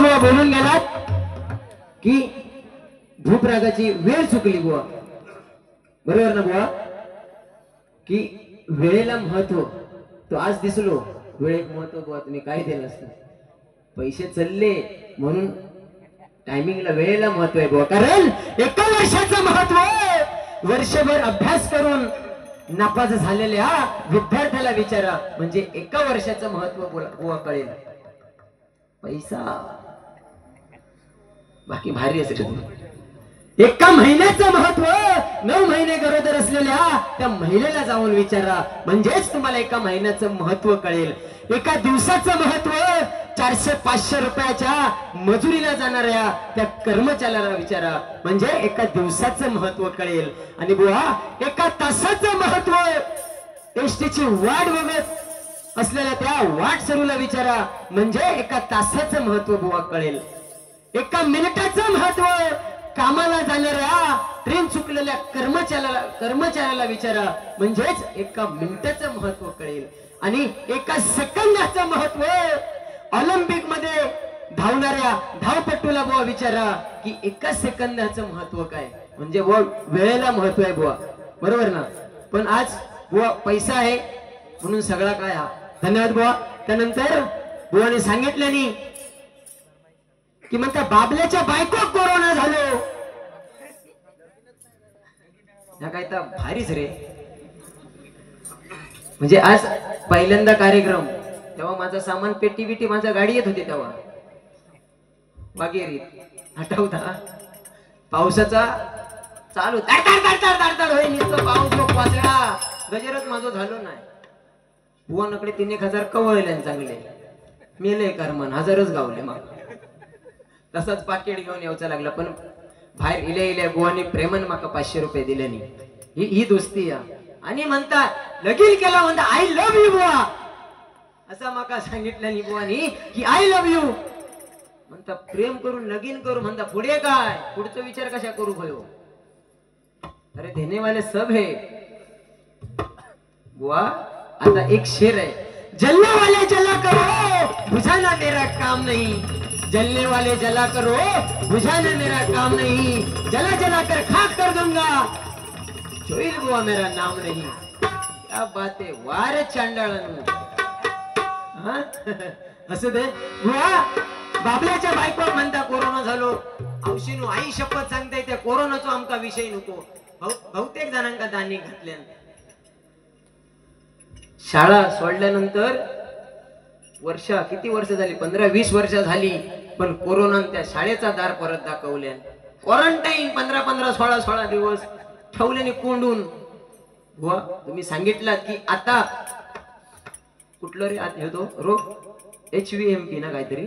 बुवा बोलून गेलात की भूपरागाची वेळ चुकली बुवा, बरोबर ना बुवा? की वेळेला महत्व, तो आज दिसलो वेळेत महत्व बुवा, तुम्ही काय दिलं असतं, पैसे चालले म्हणून टायमिंगला वेळेला महत्व आहे बुवा. कारण एका वर्षाचं महत्व वर्षभर अभ्यास करून नापास झालेल्या विद्यार्थ्याला विचारा, म्हणजे एका वर्षाचं महत्व बुवा कळेल. पैसा बाकी भारी असेल, एका महिन्याचं महत्व 9 महिने गरोदर असलेल्या त्या महिलेला जाऊन विचारा, म्हणजेच तुम्हाला एका महिन्याचं महत्व कळेल. एका दिवसाचं महत्व 400-500 रुपयाच्या मजुरीला जाणाऱ्या त्या कर्मचाऱ्याला विचारा, म्हणजे एका दिवसाचं महत्व कळेल. आणि बुवा एका तासाचं महत्व एसटीची वाट बघत असलेल्या त्या वाट सरूला विचारा, म्हणजे एका तासाचं महत्व बुवा कळेल. एका मिनिटाचं महत्व कामाला जाणाऱ्या ट्रेन चुकलेल्या कर्मचाऱ्याला विचारा, म्हणजेच एका मिनिटाचं महत्व कळेल. आणि एका सेकंदाचं महत्व ऑलिम्पिक मध्ये धावणाऱ्या धावपटूला बुवा विचारा की एका सेकंदाचं महत्व काय, म्हणजे बुवा वेळेला महत्व आहे बुवा, बरोबर ना? पण आज बुवा पैसा आहे म्हणून सगळा काय हा. धन्यवाद बुवा. त्यानंतर बुवाने सांगितल्यानी की म्हणता बाबल्याच्या बायको कोरोना झालो, ह्या काय तर भारीच रे. म्हणजे आज पहिल्यांदा कार्यक्रम, तेव्हा माझा सामान पेटी बिटी माझ्या गाडी येत होती, तेव्हा वागेरीत आठवता, पावसाचा चालू दाडदाड होय, नुसतं पाऊस लोक वाचला, गजरच माझं झालो नाही. बुवानकडे 3-1 कवळले चांगले, मेले करमन, हजारच गावले. मग तसाच पाकिट घेऊन यायचा लागला, पण बाहेर इल्या बुवानी प्रेमन माका 500 रुपये दिले नाही. ही दोस्ती या. आणि म्हणतात लगीन केला, म्हणता आय लव्ह यू बुवा, असा माका सांगितलं बुवानी की आय लव्ह यू. म्हणता प्रेम करून लगीन करू, म्हणता पुढे काय, पुढचा विचार कशा करू भयो. अरे देने वाले सब है बुवा. आता एक शेर है, जलने वाले जला करो बुझाना मेरा काम नहीं, जलने वाले जला करो बुझाना मेरा काम नहीं, जला जला कर खाक कर दूंगा, जोईल बुवा मेरा नाम नहीं. क्या बात है, वारे चांडाळांनो. असं दे बुवा. बाबल्याच्या बायको म्हणता कोरोना झालो, औषीनो आई शपथ सांगते त्या कोरोनाचा आमका विषय नको. बहुतेक जणांका दाणी घातल्या. शाळा सोडल्यानंतर किती वर्ष झाली, 15-20 वर्ष झाली, पण कोरोना त्या शाळेचा दार परत दाखवल्या. क्वारंटाईन 15-16 दिवस ठेवल्याने कोंडून. बुवा तुम्ही सांगितलं की आता कुठलं रे आज येतो रोग, HVMP ना काहीतरी,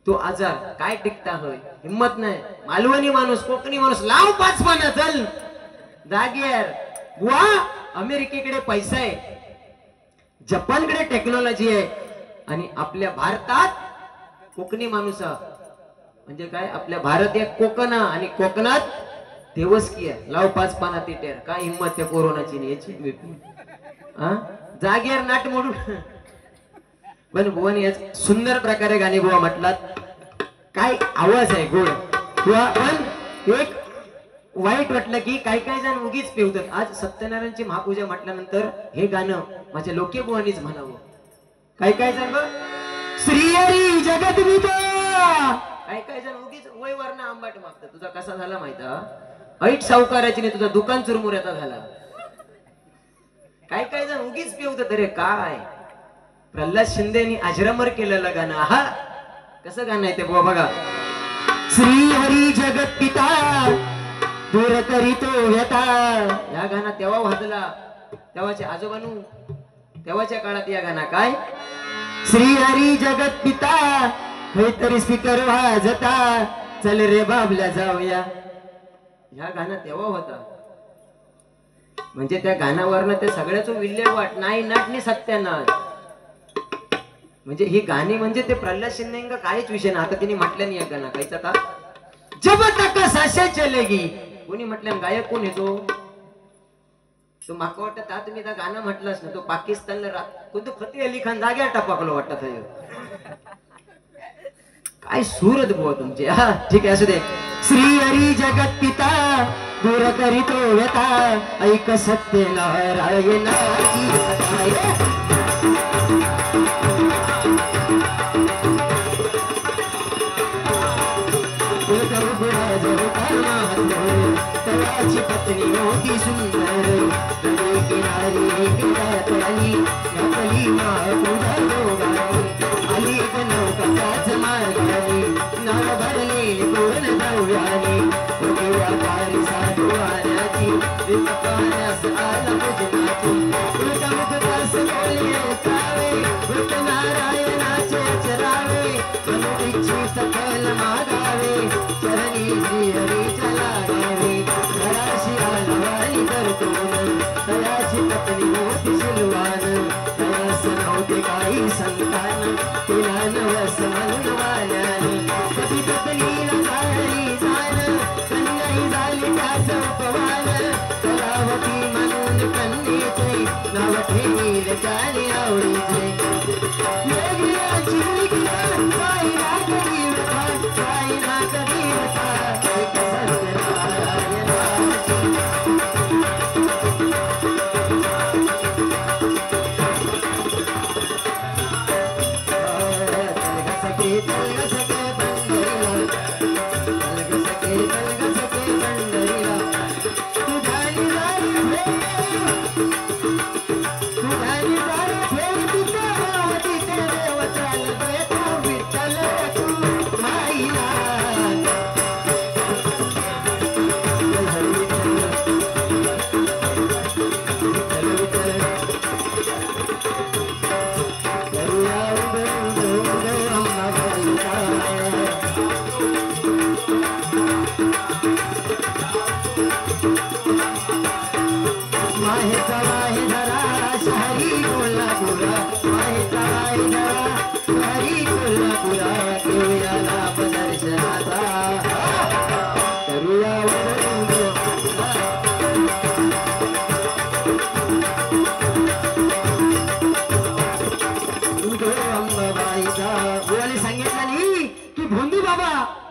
तो आजार काय टिकता होय, हिम्मत नाही. मालवणी माणूस, कोकणी माणूस, लाव 5 पाना चल जागेर. बुवा अमेरिकेकडे पैसा आहे, जपानकडे टेक्नॉलॉजी आहे, आणि आपल्या भारतात कोकणी माणूस म्हणजे काय, आपल्या भारत एक कोकण आणि कोकणात देवस्की आहे. लाव 5 पाना तिटेर, काय हिंमत त्या कोरोनाची नाही याची. जागेर नाट मोडून. पण बुवानी याच सुंदर प्रकारे गाणी बुवा म्हटलात, काय आवाज आहे गोड. किंवा पण एक वाईट वाटलं की काही जण उगीच पेवतात. आज सत्यनारायणची महापूजा म्हटल्यानंतर हे गाणं माझ्या लोके बुवानीच म्हणावं. काही जण श्री हरी जगद्गुरु, काही जण उगीच वय वर्ण आंबाट मागतात. तुझा कसा झाला माहिता, ऐट सावकाराची नाही, तुझा दुकान चुरमुऱ्याचा झाला. काही जण उगीच पेवतात. अरे काय प्रल्हाद शिंदेनी अजरामर केलेलं गाणं. हा कसं गाणं आहे ते बुवा बघा. श्री हरी जगत पिता दूर करीतो व्यथा, या गाणं तेव्हा वाजला, तेव्हाच्या आजोबानू तेव्हाच्या काळात या गाणं काय, श्री हरी जगत पिता काहीतरी स्पीकर वाजता, चल रे बाबल्या जाऊया. ह्या गाणं तेव्हा होता. म्हणजे त्या गाण्यावरनं ते सगळ्याच विल्हेवाट नाही नाटणी सत्यानाश. म्हणजे ही गाणी म्हणजे ते प्रल्हाद शिंदे काहीच विषय ना. आता तिने म्हटलं नाही या गाणं काहीच. आता जब तक सासे चलेगी, कोणी म्हटलं गायक कोण येतो, तो माका वाटत तुम्ही त्या गाणं म्हटलंच ना, तो पाकिस्तानला कोणतं फतेह अली खान जाग्यावर टपाकलो वाटत. काय सूरत बुवा तुमचे. हा ठीक आहे असू दे. श्री हरी जगत पिता दूर करीतो व्यथा ऐक सत्य नारायणाची कथा. तयाची पत्नी होती सुंदर नदी किनारी किनाऱ्यात आली घातली तुझ्या दोघांनी आली एक नौका त्याच मार्गाने नाव भरले पूर्ण जाऊयाने होती व्यापारी साधू आल्याची पाण्यास आला भजनाची मुख दास बोले चावे वृत्त नारायणाचे चरावे मनो इच्छित फल मागावे चरणी श्री हरीच्या लागावे घराशी आलवानी करतोन तयाची पत्नी मोठी सिलवान तयास नव्हते काही संतान तिला नवस म्हणून वाल्याने कधी पत्नीला झाली जाण कन्याही झाली त्याच उपवान कलावती म्हणून कन्येचे नाव ठेवील त्याने आवडीचे योगियाची मुलगी पाहिला कधी व्यथा पाहिला कधी व्यथा एक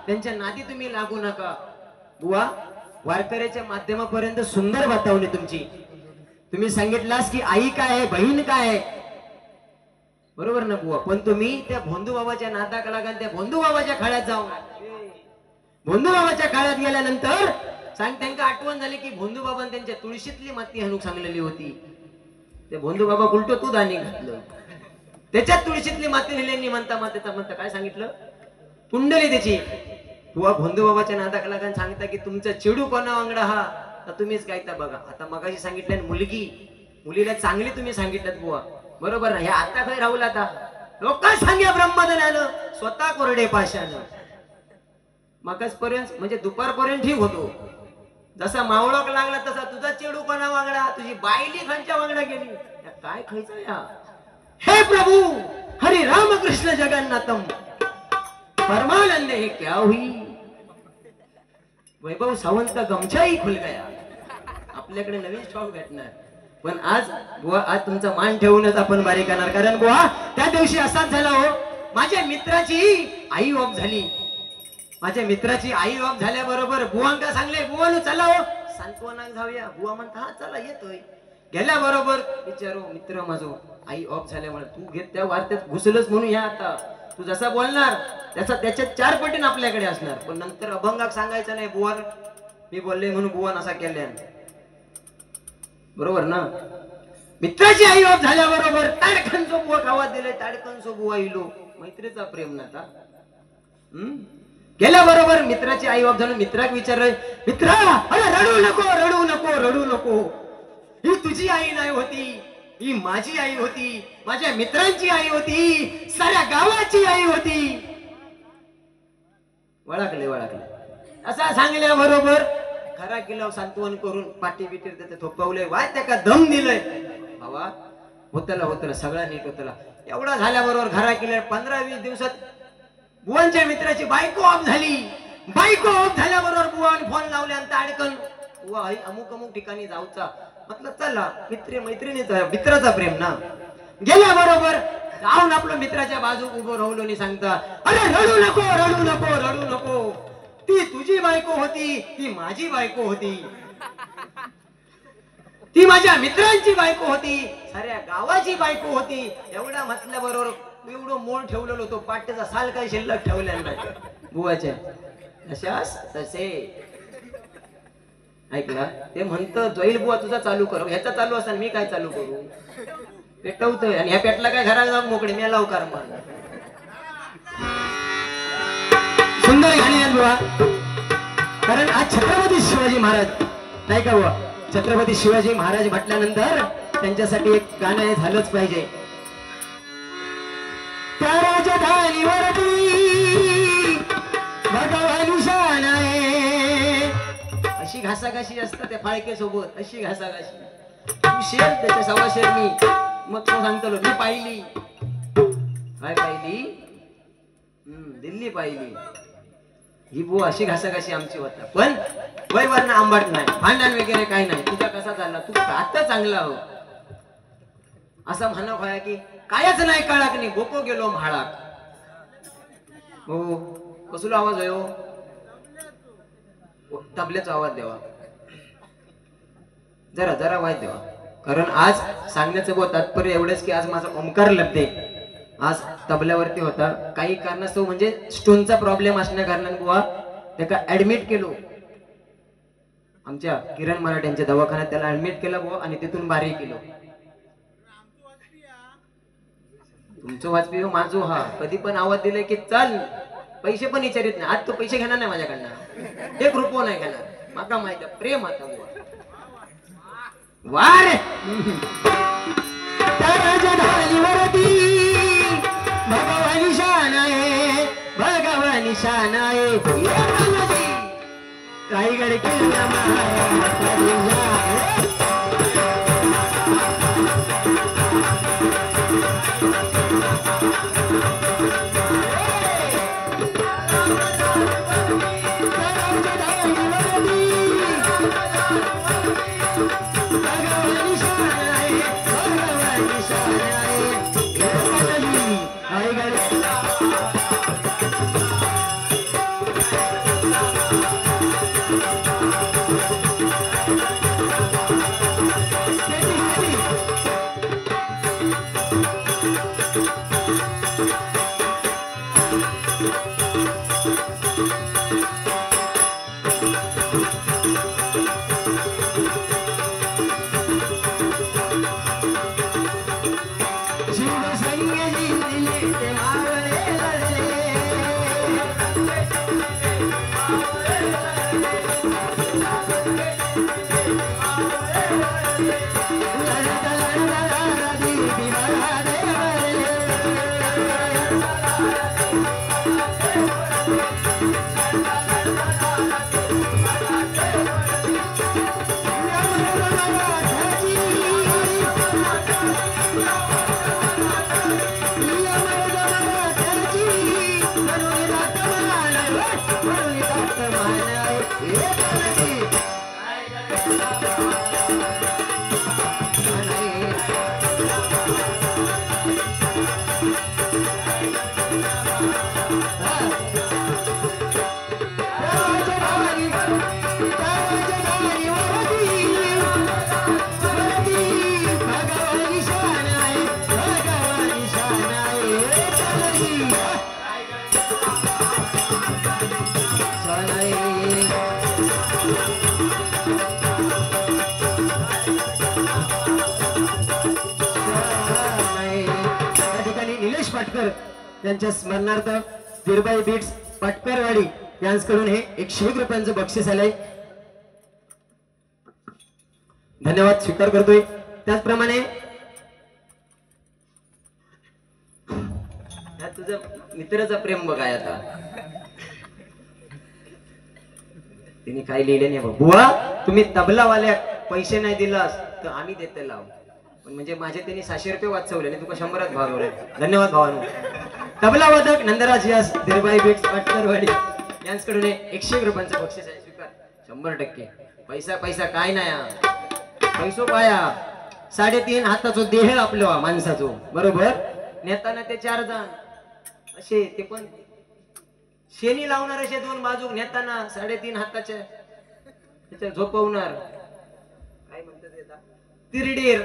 त्यांच्या नादी तुम्ही लागू नका बुवा. वारकऱ्याच्या माध्यमापर्यंत सुंदर बतावली तुमची. तुम्ही सांगितलास की आई काय आहे बहीण काय आहे बरोबर ना बुवा. पण तुम्ही त्या भोंदू बाबाच्या नादाला लागा त्या भोंदू बाबाच्या खाड्यात जाऊ. भोंदू बाबाच्या खाड्यात गेल्यानंतर सांग त्यांना आठवण झाली की भोंदू बाबांनी त्यांच्या तुळशीतली माती हाणूक सांगलेली होती. ते भोंदू बाबा उलट तू दाणी घातलं त्याच्यात तुळशीतली माती नेल्यांनी म्हणता म्हणता काय सांगितलं कुंडली त्याची. बुवा भोंदू बाबाच्या नादाला लागा सांगता की तुमचा चिडू कोणा वांगडा हा तर तुम्हीच काय तर बघा. आता मगाशी सांगितलं मुलीला चांगली तुम्ही सांगितलं बुवा बरोबर ना. हे आता काय राहुल आता लोक सांग्या ब्रह्मदनानं स्वतः कोरडे पाशानं मगच पर्यंत म्हणजे दुपारपर्यंत ठीक होतो. जसा मावळक लागला तसा तुझा चेडू कोणा वांगडा तुझी बायली खांच्या वांगडा गेली काय खायचं या. हे प्रभु हरि राम कृष्ण जगन्नाथम परमानंद हे क्या हुई. वैभव सावंत गमछाही खुल गया. आपल्याकडे नवीन स्टॉक भेटणार पण आज बुवा आज तुमचा मान ठेवूनच आपण बारी करणार. कारण बुवा त्या दिवशी असाच झाला हो. माझ्या मित्राची आई ऑफ झाली. माझ्या मित्राची आई ऑफ झाल्याबरोबर बुवांका सांगले बुवानु चला हो सांत्वनाक जाऊया. बुवा म्हणता हा चला येतोय. गेल्याबरोबर विचारू मित्र माझो आई ऑफ झाल्यामुळे तू घेत त्या वार्त्यात घुसलच म्हणून या. आता तू जसा बोलणार त्याच्यात 4 पटीने आपल्याकडे असणार. पण नंतर अभंगाक सांगायचं नाही बुवा मी बोलले म्हणून बुवा असा केल्या बरोबर ना. मित्राची आई ऑफ झाल्याबरोबर ताडखन जो बुवा खावा दिले ताडखन सो बुवा इलो मैत्रीचा प्रेम नाता. गेल्याबरोबर मित्राची आई ऑफ झाली. मित्राक विचारलं मित्रा अरे रडू नको ही तुझी आई नाही होती ही माझी आई होती माझ्या मित्रांची आई होती साऱ्या गावाची आई होती. वळखले असा सांगल्याबरोबर खरा किल्ला सांत्वन करून पाठी बिटीर त्याचे थोपवले वाय त्याका दम दिलंय. बाबा होतला सगळा नीट होतला. एवढा झाल्याबरोबर घरा किल्ल्या 15-20 दिवसात बुवांच्या मित्राची बायको ऑफ झाली. बायको ऑफ झाल्याबरोबर बुवाने फोन लावले आणि ताडकन बुवा अमुक ठिकाणी जाऊचा म्हटलं चला मित्र मैत्रिणीचा मित्राचा प्रेम ना. गेल्याबरोबर जाऊन आपल्या मित्राच्या बाजू उभं राहलो आणि सांगता, अरे रडू नको रडू नको रडू नको, ती तुझी बायको होती, ती माझी बायको होती, ती माझ्या मित्रांची बायको होती, साऱ्या गावाची बायको होती. एवढा म्हटल्याबरोबर एवढं मोल ठेवलेलो तो पाट्याचा साल काही शिल्लक ठेवलेला नाही बुवाच्या. तशाच तसे ऐकला ते म्हणतं, जोईल बुवा तुझा चालू कर, ह्याचा चालू असताना मी काय चालू करू, पेटवतोय आणि ह्या पेटला काय घराला जाऊन मोकळे मी लवकर मार. सुंदर गाणी आहेत बुवा, कारण आज छत्रपती शिवाजी महाराज नाही का बुवा, छत्रपती शिवाजी महाराज म्हटल्यानंतर त्यांच्यासाठी एक गाणं हे झालंच पाहिजे. त्या राजधानीवरती भगवान शान आहे, अशी घासाघाशी असतं त्या फाळके सोबत, अशी घासाघाशी. तू शेर त्याच्या सव्वा शेर मी, मग तो सांगतो मी पाहिली, काय पाहिली, दिल्ली पाहिली. ही बुवा अशी घासाघाशी आमची होता, पण वयवर्ण आंबट नाही, भांडण वगैरे काही नाही. तुझा कसा झाला, तू आता चांगला हो असं म्हणा व्हाया की कायच नाही काळाक नाही गोको गेलो म्हाळाक. हो कसला आवाज आहे, तबल्याचा आवाज द्यावा, जरा जरा वाईट द्यावा. कारण आज सांगण्याचं बहुत तात्पर्य एवढंच की आज माझा ओंकार लब्धे आज तबल्यावरती होता. काही कारणास्तव म्हणजे स्टोनचा प्रॉब्लेम असण्या कारणाने बुवा त्याला ऍडमिट केलो, आमच्या किरण मराठ्यांच्या दवाखान्यात त्याला ऍडमिट केलं बुवा, आणि तिथून बारी केलो. तुमचं वाचपी माझो हा कधी पण आवाज दिलाय की चल, पैसे पण विचारित नाही. आज तो पैसे घेणार नाही माझ्याकडनं, एक रुपया नाही घेणार, माका माहिती प्रेम आता बुवा. वार भगवानी शान आहे, भगवानी शान आहे. काही गडे त्यांच्या स्मरणार्थ बिरबाई बीट्स पटकरवाडी यांच्याकडून हे 101 रुपयांचं बक्षीस आलंय. धन्यवाद स्वीकार करतोय. त्याचप्रमाणे तुझं मित्राचा प्रेम बघाय आता तिने काही लिहिले नाही. बुवा तुम्ही तबलावाल्या पैसे नाही दिलास तर आम्ही देते लाव, पण म्हणजे माझे त्यांनी 600 रुपये वाचवले आणि तुका 100त भागवले. धन्यवाद भावानो. तबला वादक नंदराज यास बिरबाई बीट्स पटकरवाडी यांच्याकडून 101 रुपयांचं बक्षीस आहे. स्वीकार. 100% पैसा पैसा काय नाही, पैसो पाया 3.5 हाताचो देह आपलं माणसाचो बरोबर. नेताना ते 4 जण असे, ते पण शेणी लावणार असे 2 बाजू, नेताना 3.5 हाताच्या त्याच्या झोपवणार, काय म्हणतात तिरडीर.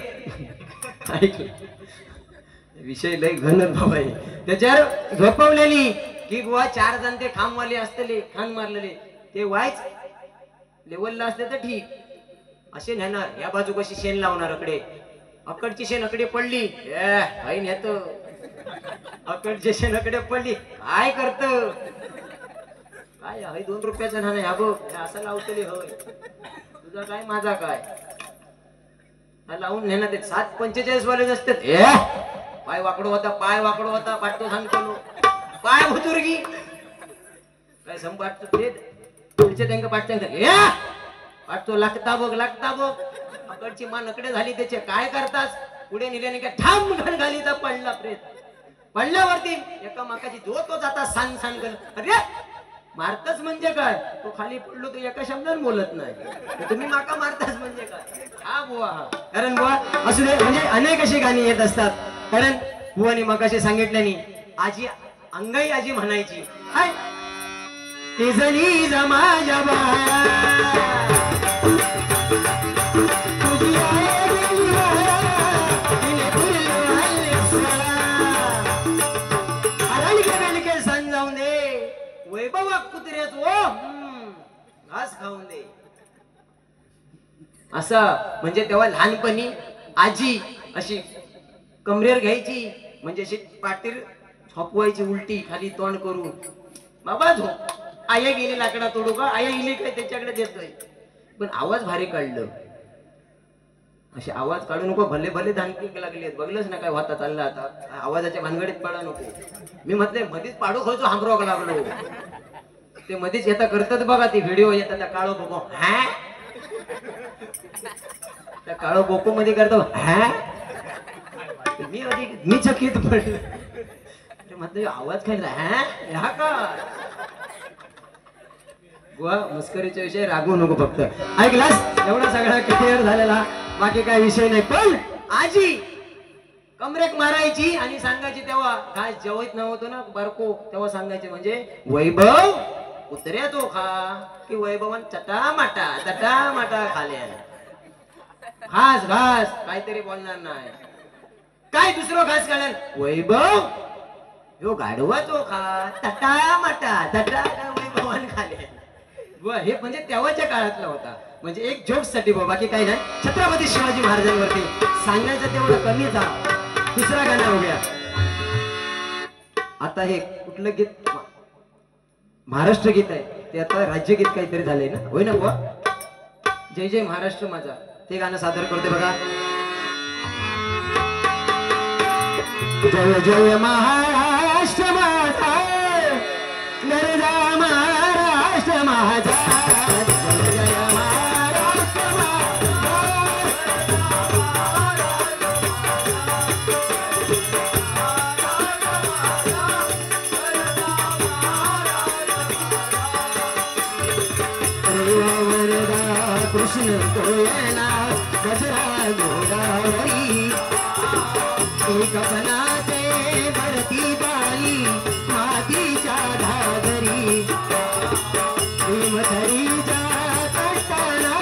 विषय लय घन बाबा आहे. त्याच्यावर झोपवलेली की बुवा 4 जण ते खांबवाले असतले, खान मारलेले ते वाईच लेवलला असले तर ठीक, असे नेणार. या बाजू कशी शेण लावणार अकडे, अकडची शेण अकडे पडली, काही नेत अकडची शेण अकडे पडली, काय करत काय 2 रुपयाचा नाणं ह्या बघ असं लावतले, होय तुझा काय माझा काय, लावून नेणार. ते 7:45 वाले असतात. पाय वाकडो होता, पाय वाकडो होता, पाटतो सांगतो पाय भुतुरगी काय संपाटतो ते पुढचे त्यांना पाठ सांगतात, पाटतो लागता बघ लागता बघ, अकडची मान अकडे झाली त्याचे, काय करतास पुढे नेल्याने काय ठाम घण घाली तर पडला प्रेत. पडल्यावरती एका माकाची जो तो जाता सांग सांग कर, अरे मारताच म्हणजे काय, तो खाली पडलो तो एका शब्दाने बोलत नाही, तुम्ही माका मारताच म्हणजे काय, हा बुवा. कारण बुवा असू दे, म्हणजे अनेक अशी गाणी येत असतात. कारण बुवानी मगाशी सांगितल्यानी आजी अंगाई आजी म्हणायची, हाय तिजली जमाजा बाळा तुझी आहे दिलवाळा, तिने फुललो हल्ले सोळा, अरळी के समजावून दे वैभवा कुत्र्यात ओ घास खाऊन दे. असं म्हणजे तेव्हा लहानपणी आजी अशी कमरेवर घ्यायची, म्हणजे अशी पाटीर झोपवायची उलटी खाली तोंड करून, बाबा झोप, आया गेली लाकडा तोडू का, आया गेली काय त्याच्याकडे देतोय, पण आवाज भारी काढलं, असे आवाज काढू नको, भले भले धानकी लागले, बघलंच ना काय होता चालला, आता आवाजाच्या भानगडीत पडा नको. मी म्हटले मध्येच पाडू खायचो हांबरोग लागलो, ते मध्येच येता करतात बघा, ते व्हिडिओ येतात त्या काळो बोको, हा त्या काळो बोको मध्ये करतो, हा मी चकित पडलो, म्हटलं आवाज काय हा का बुवा. मस्करीच्या विषय रागवू नको, फक्त ऐकलास, एवढा सगळा क्लिअर झालेला, बाकी काय विषय नाही. पण आजी कमरेक मारायची आणि सांगायची, तेव्हा काय जेवत नव्हतो ना बारको, तेव्हा सांगायचे म्हणजे वैभव कुत्र्या तो खा, की वैभवन चटा माटा खाल्या, घास घास काहीतरी बोलणार नाही, काय दुसरं घास खाणार, वैभव यो गाडवा तो खा, तटा वैभवान खाल्या. हे म्हणजे तेव्हाच्या काळातला होता, म्हणजे एक जोक्स साठी बाबा, की काही नाही. छत्रपती शिवाजी महाराजांवरती सांगायचं तेवढं कमी झालं. दुसरा गाणं बघूया. आता हे कुठलं गीत, महाराष्ट्र गीत आहे ते, आता राज्यगीत काहीतरी झालंय ना, होय ना बुवा. जय जय महाराष्ट्र माझा, ते गाणं सादर करते बघा. जय जय महाराष्ट्र माझा, गरजा महाराष्ट्र माझा, जय जय महाराष्ट्र माझा, वरदा कृष्ण कोयना गजरा गोदावरी, एक बनाते भरती बाली मातीच्या धागरी, भीमथरीच्या कष्टाला,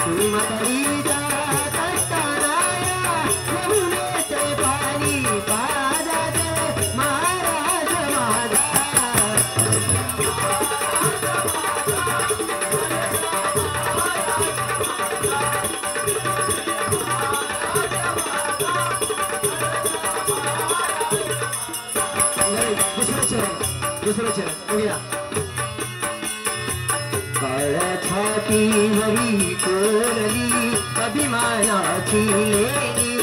भीमथरीच्या कष्टाला, यमुनेचे पाणी पाजाते महाराज माझा. दुसरं चरण बघूया. काळ्या छातीवरी कोरली अभिमानाची लेणी,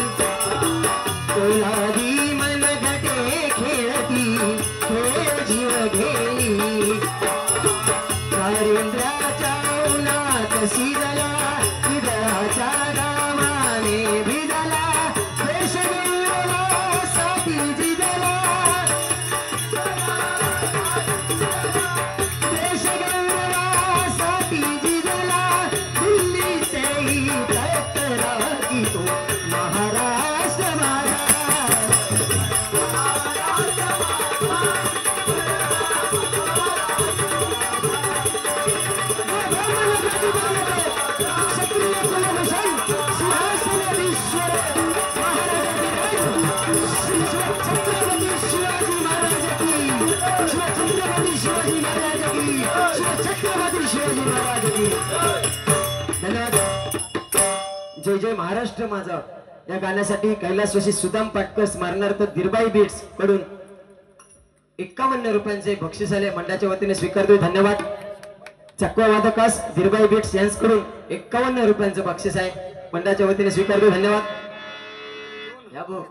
कोलादी मन घटे खेळती खेळ जीव घेई, कारेंद्राच्या उन्हात शिरला, विदळाच्या गामाने भिजला, देश गेला साठी जिजला, देश गेला साठी जिजला, दिल्लीचे तळतळा की तो बोले महाराष्ट्र माझा या गाण्यासाठी कैलासवासी सुदाम पाटकर स्मरणार्थ दिरबाई बीट्स कडून 51 रुपयांचे बक्षीस आले मंडळाच्या वतीने स्वीकारतोय धन्यवाद चक्वा वादकास दिरबाई बीट्स यांच्याकडून 51 रुपयांचं बक्षीस आहे मंडळाच्या वतीने स्वीकारतोय धन्यवाद या बघ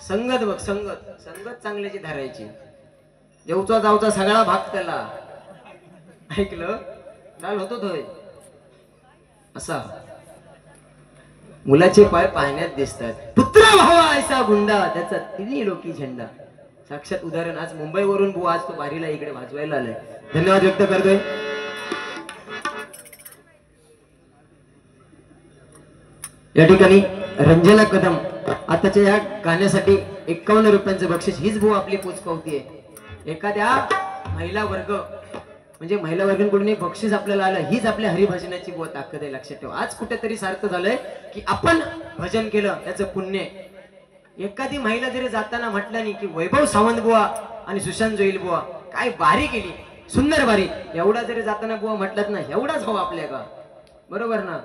संगत बघ संगत संगत चांगल्याची धरायची देवचा जावचा सगळा भाग त्याला ऐकलं काल होतो तो असा मुलाचे पाय पाहण्यात दिसतात पुत्र भावा ऐसा गुंडा त्याचा तिन्ही लोकी झेंडा साक्षात उदाहरण आज मुंबईवरून बुवा आज तो बारीला इकडे वाजवायला आलाय धन्यवाद व्यक्त करतोय या ठिकाणी रंजना कदम आताच्या या गाण्यासाठी 51 रुपयांचं बक्षीस हीच बुवा आपली पोचपावती आहे एखाद्या महिला वर्ग म्हणजे महिला वर्गांकडून एक बक्षीस आपल्याला आलं हीच आपल्या हरिभजनाची बुवा ताकद आहे लक्षात ठेवा आज कुठेतरी सार्थ झालंय की आपण भजन केलं त्याचं पुण्य एखादी महिला जरी जाताना म्हटलं नाही की वैभव सावंत बुवा आणि सुशांत जोईल बुवा काय बारी केली सुंदर बारी एवढा जरी जाताना बुवा म्हटलं ना एवढाच हवा आपल्या का बरोबर ना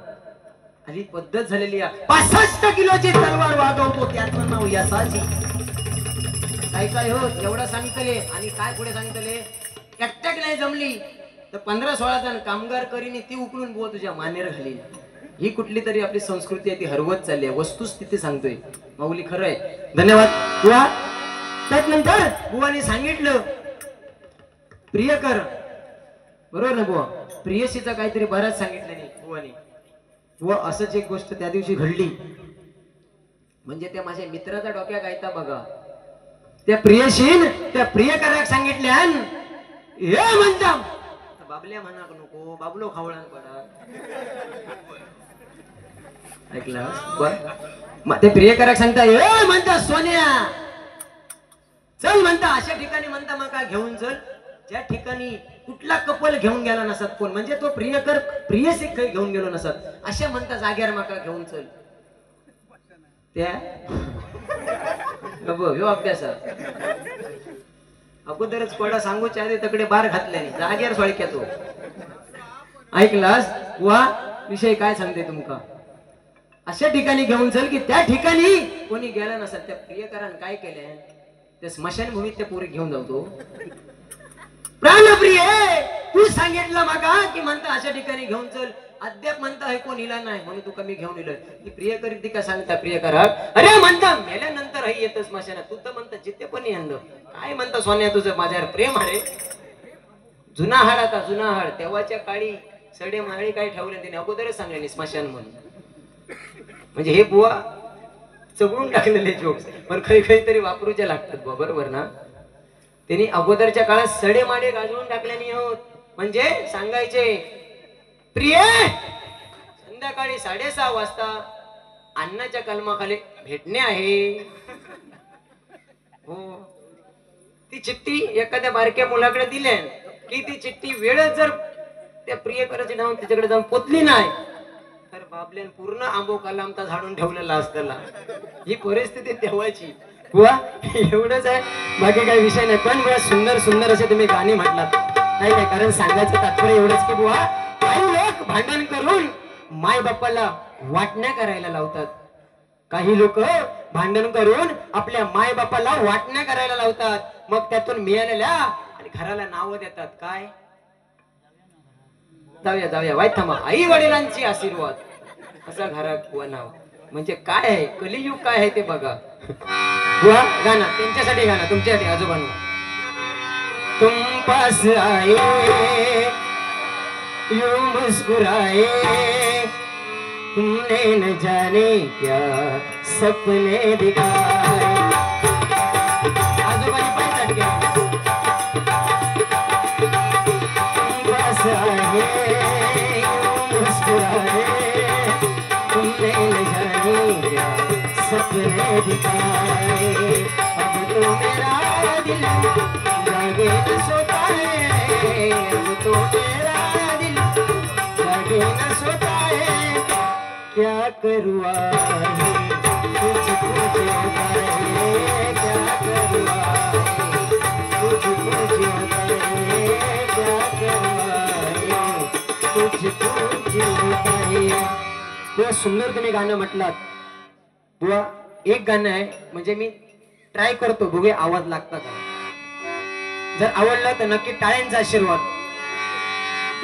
आणि पद्धत झालेली आहे 65 किलोची तलवार वागवतो त्याचं नाव यसाची काय काय हो एवढा सांगतले आणि काय पुढे सांगतले एकट्याक नाही जमली तर 15-16 जण कामगार करीने ती उकळून बुवा तुझ्या मानेर घाली ही कुठली तरी आपली संस्कृती आहे ती हरवत चालली आहे वस्तुस्थिती सांगतोय माऊली खरं आहे धन्यवाद बुवा त्यानंतर बुवाने सांगितलं प्रियकर बरोबर ना बुवा प्रियसीचा काहीतरी बराच सांगितलं नाही बुवाने व असंच एक गोष्ट त्या दिवशी घडली म्हणजे त्या माझ्या मित्राचा डोक्या गायता बघा त्या प्रियशीन त्या प्रियकराक सांगितल्या हे म्हणता बाबल्या म्हणा नको बाबलो खावळान पडा ऐकला ते प्रियकराक सांगता हे म्हणता सोन्या चल म्हणता अशा ठिकाणी म्हणता मग काय घेऊन चल ज्या ठिकाणी कुठला कपल घेऊन गेला नसत कोण म्हणजे तो प्रियकर प्रियसी काही घेऊन गेलो नसत अशा म्हणता जाग्यावर माका घेऊन चल त्या अभ्यास अगोदरच पडा सांगूच्या आधी तकडे बार घातल्याने जाग्यावर सोळक्या तो ऐकलास वा विषय काय सांगते तुमका अशा ठिकाणी घेऊन चल की त्या ठिकाणी कोणी गेला नसत त्या प्रियकरान काय केलंय त्या स्मशानभूमीत त्या पोरी घेऊन जातो प्राणप्रिय तू सांगितलं मागा की म्हणता अशा ठिकाणी घेऊन चल अद्याप म्हणता हे कोण हिला नाही म्हणून तू कमी घेऊन इलं ती प्रिय करीत का सांगता प्रिय करा अरे म्हणता मेल्यानंतर हे येतच स्मशानात तू तर म्हणता जिथे पण यंद काय म्हणता सोन्या तुझं माझ्यावर प्रेम आहे जुना हाड आता जुना हाड तेव्हाच्या काळी सडे माळी काय ठेवले तिने अगोदरच सांगले स्मशान म्हणून म्हणजे हे बुवा चगळून टाकलेले जोक्स पण काही तरी वापरूच्या लागतात बरोबर ना त्यांनी अगोदरच्या काळात सडे माडे गाजवून टाकल्याने होत म्हणजे सांगायचे प्रिय संध्याकाळी 6:30 वाजता अन्नाच्या कलमाखाली भेटणे आहे हो ती चिठ्ठी एखाद्या बारक्या मुलाकडे दिल्या की ती चिठ्ठी वेळच जर त्या प्रियकराचे नाव त्याच्याकडे जाऊन पोचली नाही तर बाबल्यान पूर्ण आंबो कलामता झाडून ठेवलेला असताना ही परिस्थिती तेव्हाची बुवा एवढंच आहे बाकी काही विषय नाही पण बुवा सुंदर सुंदर असे तुम्ही गाणी म्हटलात नाही काय कारण सांगायचं तात्पर्य एवढंच की बुवा काही लोक भांडण करून माय बापाला वाटण्या करायला लावतात काही लोक भांडण करून आपल्या माय बापाला वाटण्या करायला लावतात मग त्यातून मिळालेल्या आणि घराला नावं देतात काय जाऊया जाऊया वाईट थांबा आई वडिलांची आशीर्वाद असा घरात बुवा नाव म्हणजे काय आहे कलियुग काय आहे ते बघा बुवा गाणं त्यांच्यासाठी गाणं तुमच्यासाठी आजोबांना तुम पास आए यूं मुस्कुराए तुमने न जाने क्या सपने दिखाए आजोबांनी पाय चट गया तुम पास आए यूं मुस्कुराए तुमने न जाने क्या सपने दिखाए अब तो मेरा दिल जागे न सोता है अब तो मेरा दिल जागे न सोता है क्या करूँ कुछ कुछ होता है क्या करूँ कुछ कुछ होता है क्या करूँ कुछ कुछ होता है बुवा सुंदर तुम्ही गाणं म्हटलात बुवा. एक गाणं आहे म्हणजे मी ट्राय करतो बघूया आवाज लागता का. जर आवडलं तर नक्की टाळ्यांचा आशीर्वाद.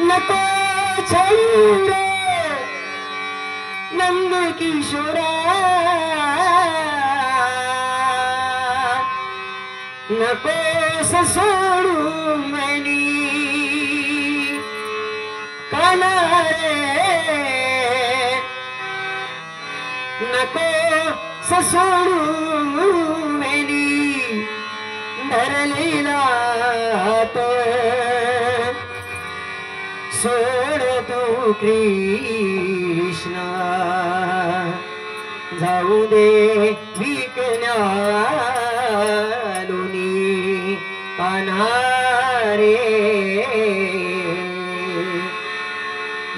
नको छळू रे नंद किशोरा, नकोस सोडू मनी काना रे, नको सोडू मनी धरलेला तो सोड तू कृष्णा, जाऊ दे विकण्यालोनी कान्हा रे,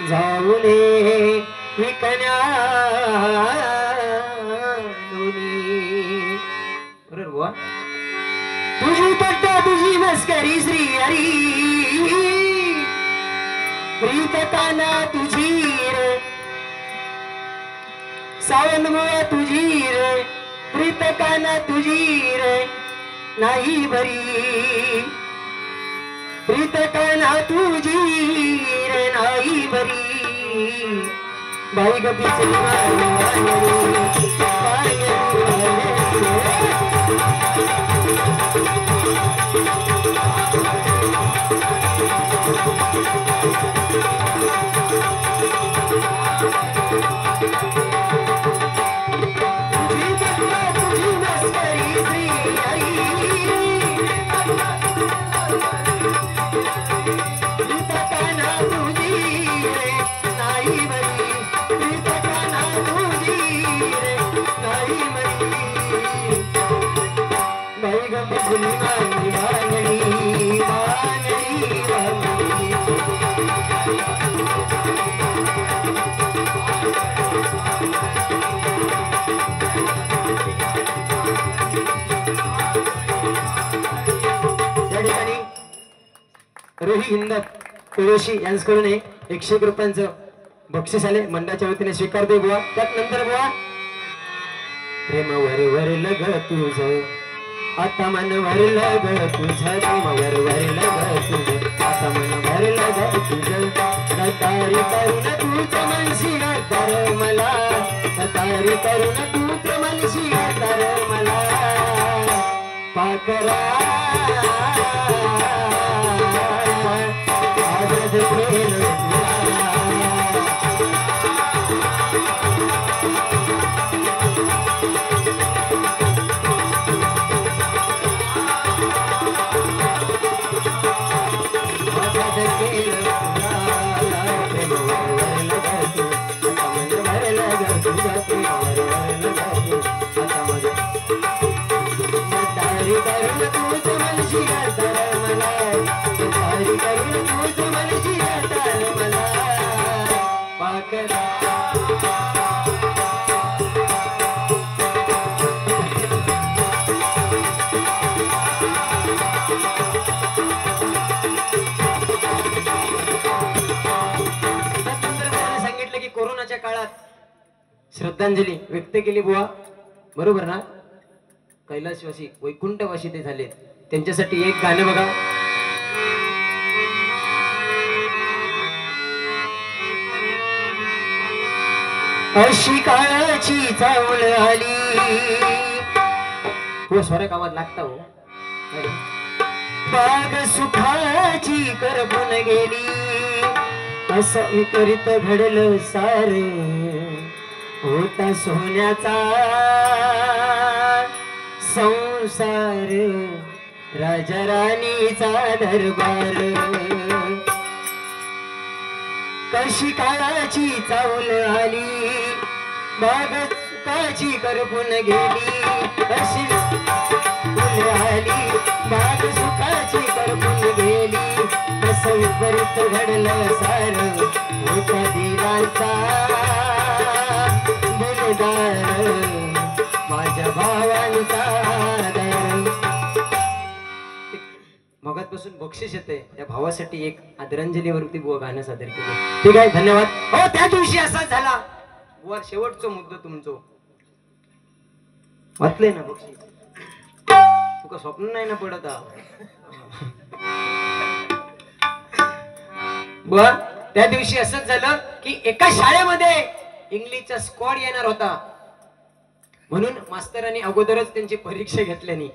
जाऊ दे विकण्यालोनी. बरोबर बुवा. तुझी थट्टा तुझी मस्करी श्री हरी, प्रीत काना तुझी रे, सावन मुळे तुझी रे, प्रीत काना तुझी रे नाही बरी, प्रीत काना तुझी रे नाही बरी. बाई ग रोही हिंद तुळशी यांच्याकडून 101 रुपयांचं बक्षीस आले मंडळाच्या वतीने स्वीकारते बुवा. त्यात नंतर बुवा प्रेमावर वरलं ग तुझं आता मन भरलं ग तुझं, प्रेमावर वरलं ग तुझं आता मन भरलं ग तुझं, तारी करून तूच मनशी तर मला, तारी करून तूच मनशी तर मला पाकरा श्रद्धांजली व्यक्त केली बुवा. बरोबर ना. कैलासवासी वैकुंठवासी ते झाले त्यांच्यासाठी एक गाणं बघा. अशी काळाची चावल आली हो स्वर कामात लागता हो. बाग सुखाची करपून गेली असं विपरीत घडलं सार, होता सोन्याचा संसार राजा राणीचा दरबार. कशी काळाची चावल आली बाग सुखाची करपून गेली, कशी आली बाग सुखाची करपून गेली असं विपरीत घडलं सार, होता दिलांचा माझ्या भावांचा मगातपासून बक्षीस येते त्या भावासाठी एक आदरांजलीवरती बुवा गाणं सादर केलं. ठीक आहे धन्यवाद. हो त्या दिवशी असा झाला वर शेवटचा मुद्दा तुमचो वाचलंय ना बक्षीस तुका स्वप्न नाही ना पडत बर त्या दिवशी असंच झालं की एका शाळेमध्ये इंग्लिशचा स्क्वॉड येणार होता म्हणून मास्तरांनी अगोदरच त्यांची परीक्षा घेतल्यानी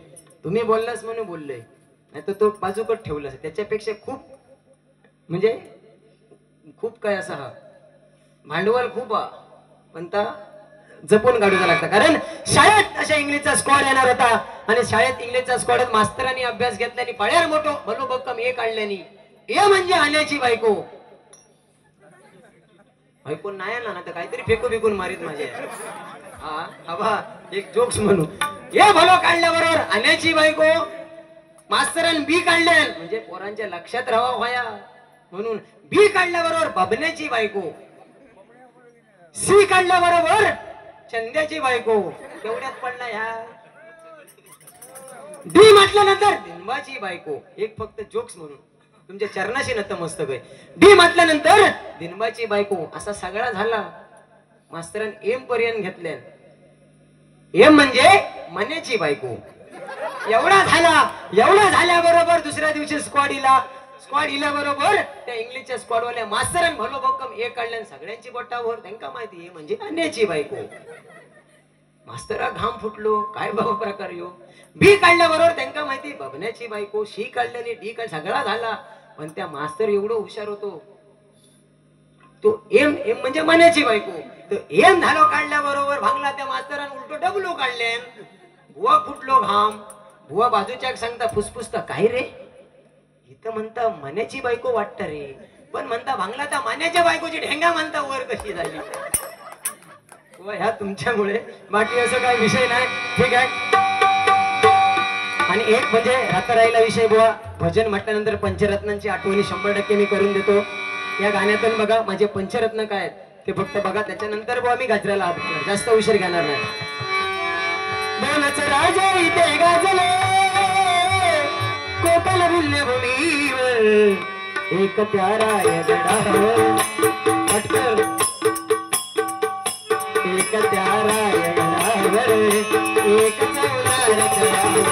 तुम्ही बोललास म्हणून बोललोय नाही तर तो बाजूकच ठेवला त्याच्यापेक्षा खूप म्हणजे खूप काय असा हा भांडवल खूप पण जपून काढूचा लागतं कारण शाळेत अशा इंग्लिशचा स्क्वॉड येणार होता आणि शाळेत इंग्लिशचा स्क्वॉडात मास्तरांनी अभ्यास घेतल्यानी पाड्यार मोठो भलो भक्कम ए काढल्यानी ए म्हणजे आण्याची बायको बायको नाही आला ना तर काहीतरी फेकू फेकून मारीत माझे हा एक जोक्स म्हणू ए भलो काढल्याबरोबर आण्याची बायको मास्तरान बी काढल्या म्हणजे पोरांच्या लक्षात राहावा व्हाया म्हणून बी काढल्याबरोबर बबण्याची बायको सी काढल्याबरोबर चंद्याची बायको तेवढ्यात पडला ह्या डी म्हटल्यानंतर दिनबाची बायको एक फक्त जोक्स म्हणून तुमच्या चरणाशी नतमस्तक आहे डी म्हटल्यानंतर दिनबाची बायको असा सगळा झाला मास्तरान एम पर्यंत घेतल्या एम म्हणजे मण्याची बायको एवढा झाल्याबरोबर दुसऱ्या दिवशी स्क्वॉड इला बरोबर त्या इंग्लिशच्या स्क्वॉडवाल्या मास्तरान भलो भक्कम ए काढल्या सगळ्यांची बोटावर त्यांना माहिती आहे म्हणजे अन्याची बायको मास्तरा घाम फुटलो काय बाबा प्रकार यो बी काढल्याबरोबर त्यांना माहिती बबण्याची बायको शी काढल्याने डी काढ सगळा झाला पण त्या मास्तर एवढं हुशार होतो तो एम म्हणजे मण्याची बायको तो एम झालो काढल्याबरोबर भांगला त्या मास्तरान उलटो डबलो काढले बुवा फुटलो घाम बुवा बाजूच्या सांगता फुसफुसता काय रे इथं म्हणता मण्याची बायको वाटत रे पण म्हणता भांगला त्या मान्याच्या बायकोची ढेंगा म्हणता वर कशी झाली ह्या तुमच्यामुळे बाकी असं काही विषय नाही ठीक आहे आणि एक म्हणजे रातराईला विषय बुवा भजन म्हटल्यानंतर पंचरत्नांची आठवणी 100% मी करून देतो या गाण्यातून बघा माझे पंचरत्न काय ते फक्त बघा त्याच्यानंतर बुवा मी गजराला हात जास्त उशीर घेणार नाही दोनच राजे इथे गाजले कोकण भूमीवर एक प्यारा गडावर पटकन एक प्यारा गडावर एक चौदार गडावर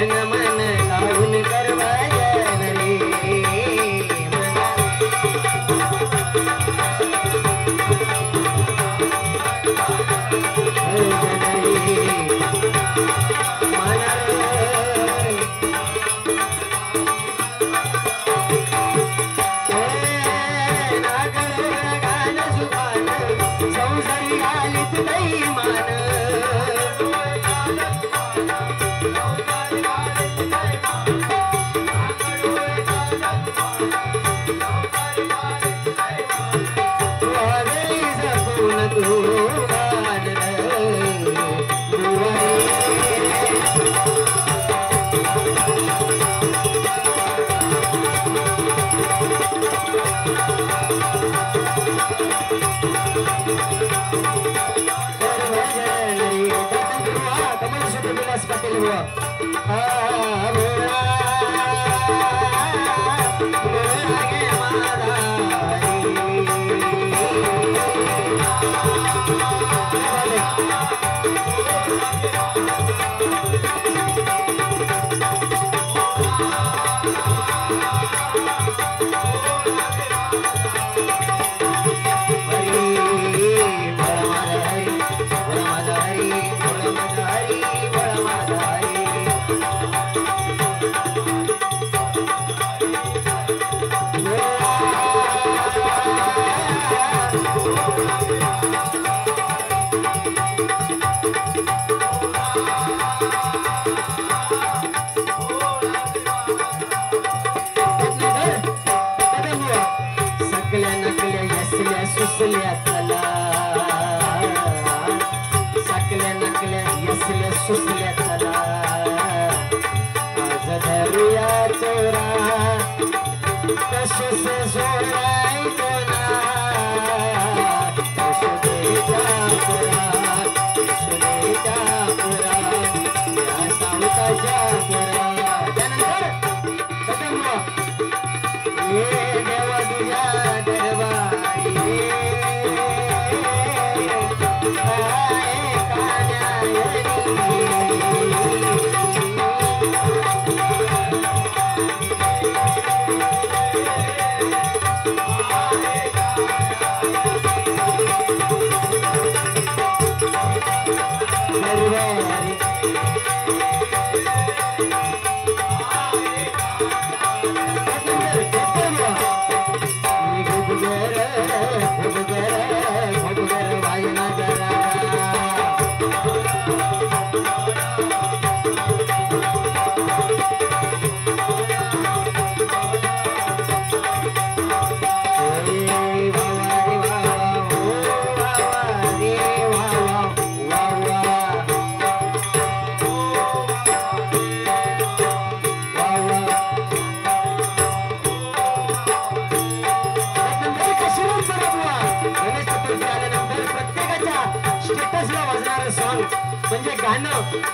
तन मन लावून कर भजन रे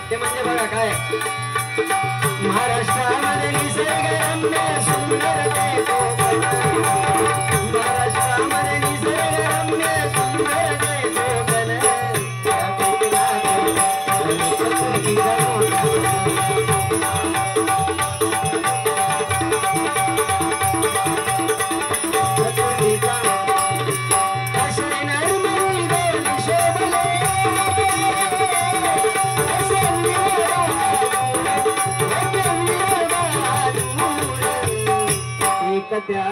ते म्हणजे बघा काय महाराष्ट्रामध्ये निसर्गरम्य सुंदर ते कोकण महाराष्ट्रामध्ये निसर्गरम्य सुंदर ते कोकण त्या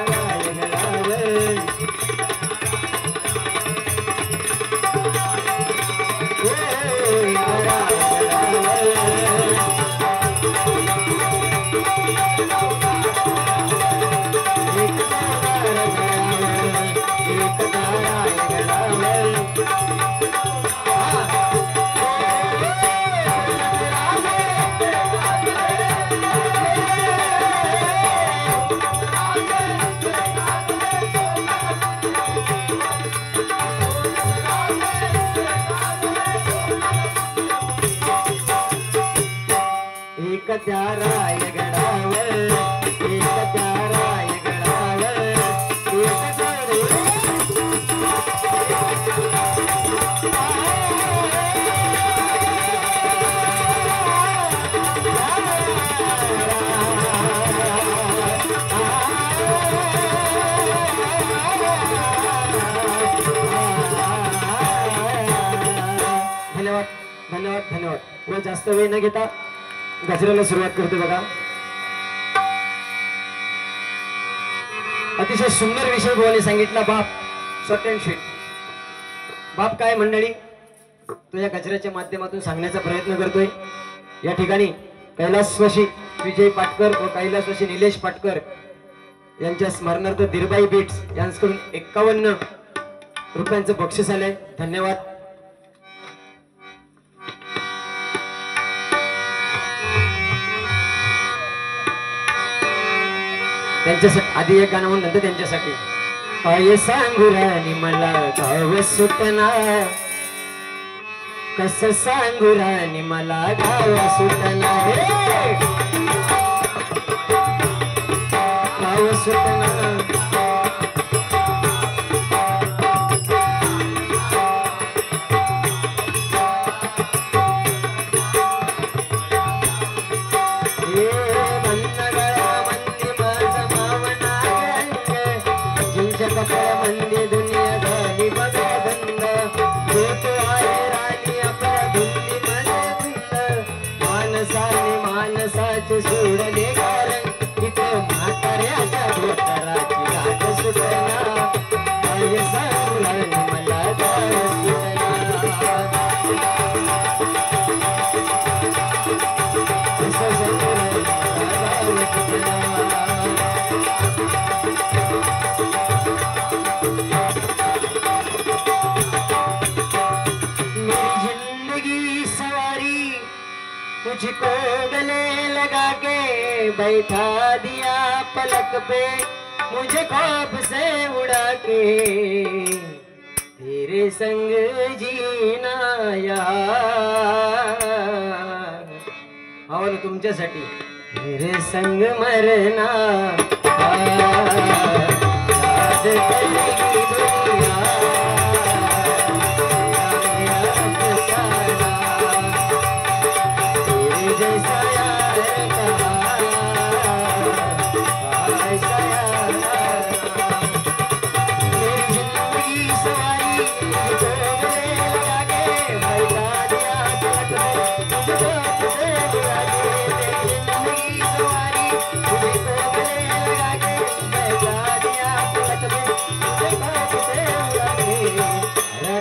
रायगडावर एक त्या रायगडावर एक धन्यवाद व जास्त वेळ न घेता गजराला सुरुवात करतो बघा. अतिशय सुंदर विषय बोलायला सांगितला बाप. Short and sweet. बाप काय मंडळी तो या गजराच्या माध्यमातून सांगण्याचा प्रयत्न करतोय. या ठिकाणी कैलासवासी विजय पाटकर व कैलासवासी निलेश पाटकर यांच्या स्मरणार्थ दिरबाई बीट्स यांच्याकडून 51 रुपयांचं बक्षीस आलंय. धन्यवाद. त्यांच्यासाठी आधी एक गाणं म्हणून नंतर त्यांच्यासाठी. काय सांगू राणी मला गाव सुटना, कस सांगू राणी मला गाव सुटना, गाव सुटना. मंदी दुनिया झाली बघा बंद, होतो आहे राणी आपल्या धुंदी मध्ये धुंद. माणसाने माणसाचे सोडले कारण, तिथं म्हाताऱ्याच्या धोतराची गाठ सुटना. काय सांगू राणी मला गाव सुटना, कसं सांगू राणी मला गाव सुटना. मुझको गले लगा के बैठा दिया पलक पे, मुझे ख्वाब से उड़ा के तेरे संग जीना यार. आवलं तुमच्यासाठी. तेरे संग मरना याद करेगी दुनिया.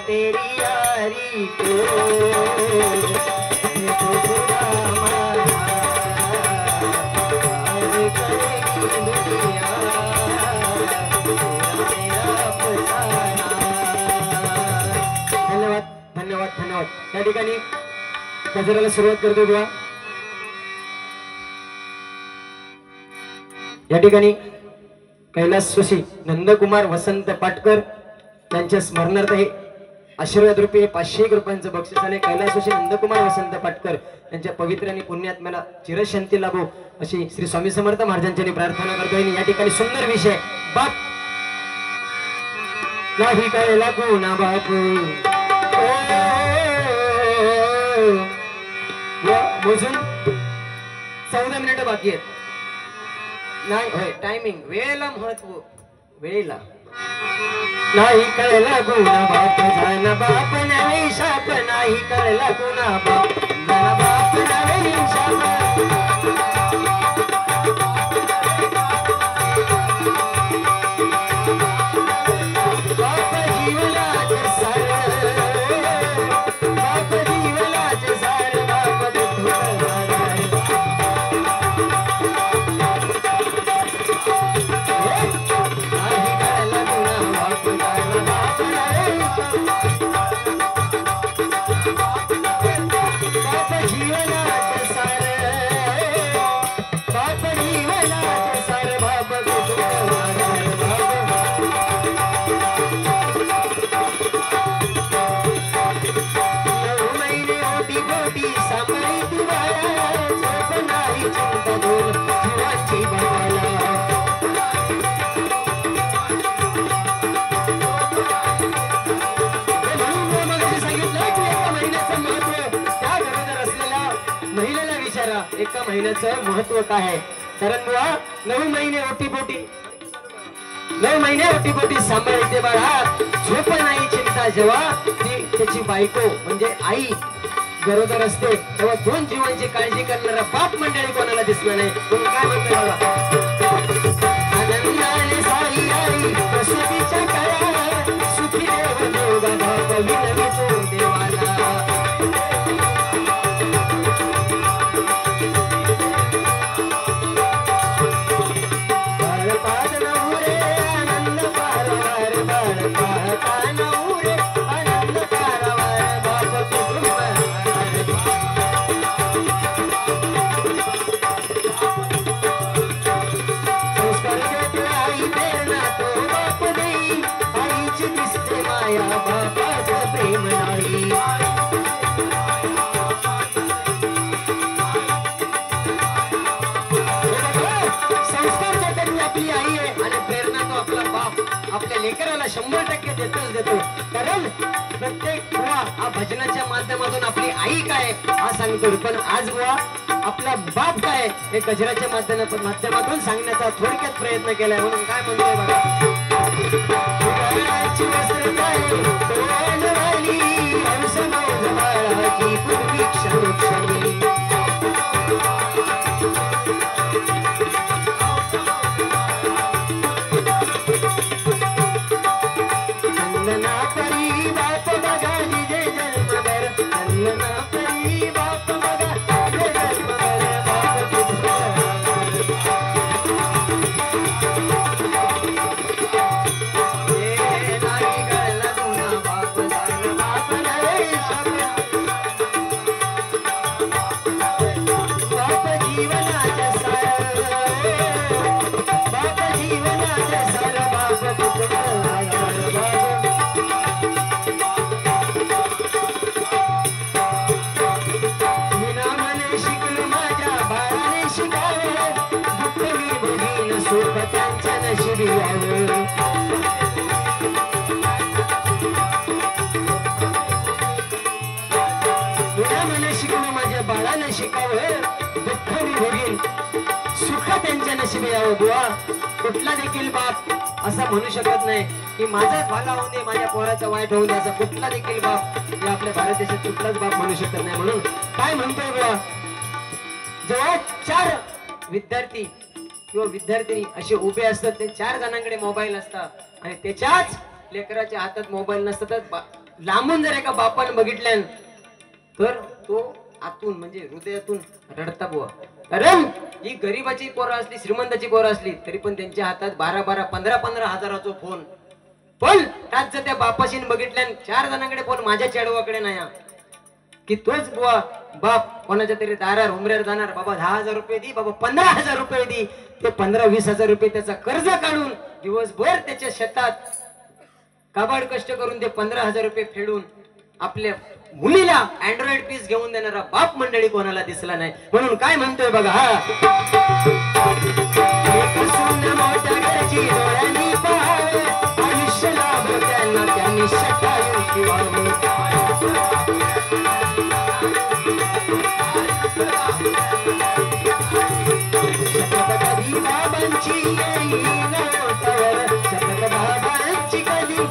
तेरी यारी को धन्यवाद धन्यवाद धन्यवाद. त्या ठिकाणी गजराला सुरुवात करतो बघा. या ठिकाणी कैलासवासी नंदकुमार वसंत पाटकर त्यांच्या स्मरणार्थ हे आशीर्वाद रूपी 501 रुपयांचं बक्षीस आले. कैलासवासी नंदकुमार वसंत पाटकर यांच्या पवित्र आणि पुण्यात्म्याला चिरशांती लाभो अशी श्री स्वामी समर्थ महाराजांची प्रार्थना करतोय. या ठिकाणी सुंदर विषय बाप नाही कळला कोणा बाप. मोजून 14 मिनिटं बाकी आहेत. नाही होय टायमिंग वेळेला महत्व. वेळेला नाही कळला गुणा बाप जाना बाप नाही शाप. नाही कळला गुणा बाप जाना बाप नाही शाप. बाप जीवनाचे सार, बाप जीवनाचे सार, बाप एका महिन्याचं महत्व काय आहे. कारण बुवा 9 महिने ओटीपोटी 9 महिने ओटीपोटी सांभाळते बाळा. झोप नाही चिंता जेव्हा ती त्याची बायको म्हणजे आई गरोदर असते तेव्हा दोन जीवांची काळजी करणारा बाप मंडळी कोणाला दिसला नाही. म्हणून काय म्हणतो आनंदाने साई आई प्रसूतीच्या काळात सुखी देव देव बाप विनवितो देवाला. आपल्या लेकराला 100% देतो. कारण प्रत्येक बुवा हा भजनाच्या माध्यमातून आपली आई काय हा सांगतो, पण आज बुवा आपला बाप काय हे गजराच्या माध्यमातून सांगण्याचा थोडक्यात प्रयत्न केलाय. म्हणून काय म्हणतोय बघा माझ्या बाळाने शिकावं दुःख मी भोगीन सुख त्यांच्या नशिबी यावं. बुवा कुठला देखील बाप असा म्हणू शकत नाही की माझाच भला होऊ दे माझ्या पोराचा वाईट होऊ दे, असा कुठला देखील बाप या आपल्या भारत देशात कुठलाच बाप म्हणू शकत नाही. म्हणून काय म्हणतोय बुवा, जेव्हा 4 विद्यार्थी किंवा विद्यार्थिनी असे उभे असतात, ते 4 जणांकडे मोबाईल असतात आणि त्याच्याच लेकराच्या हातात मोबाईल नसतात. लांबून जर एका बापाने बघितल्यान तर तो आतून म्हणजे हृदयातून रडता बुवा. कारण ही गरीबाची पोरं असली श्रीमंताची पोरं असली तरी पण त्यांच्या हातात 12-12, 15-15 हजाराचा फोन, पण त्याच जर त्या बापाशी बघितल्यान 4 जणांकडे फोन माझ्या चेडवाकडे नाही की तोच बुवा बाप कोणाच्या तरी दारार उमऱ्यावर जाणार, बाबा 10,000 रुपये दी, बाबा 15,000 रुपये दी. ते 15-20,000 रुपये त्याचा कर्ज काढून दिवसभर त्याच्या शेतात काबाड कष्ट करून ते 15,000 रुपये फेडून आपल्या मुलीला अँड्रॉइड पीस घेऊन देणारा बाप मंडळी कोणाला दिसला नाही. म्हणून काय म्हणतोय बघा हा आयुष्य लाभ त्यांना त्यांनी कधी बाबांची बाबांची कधी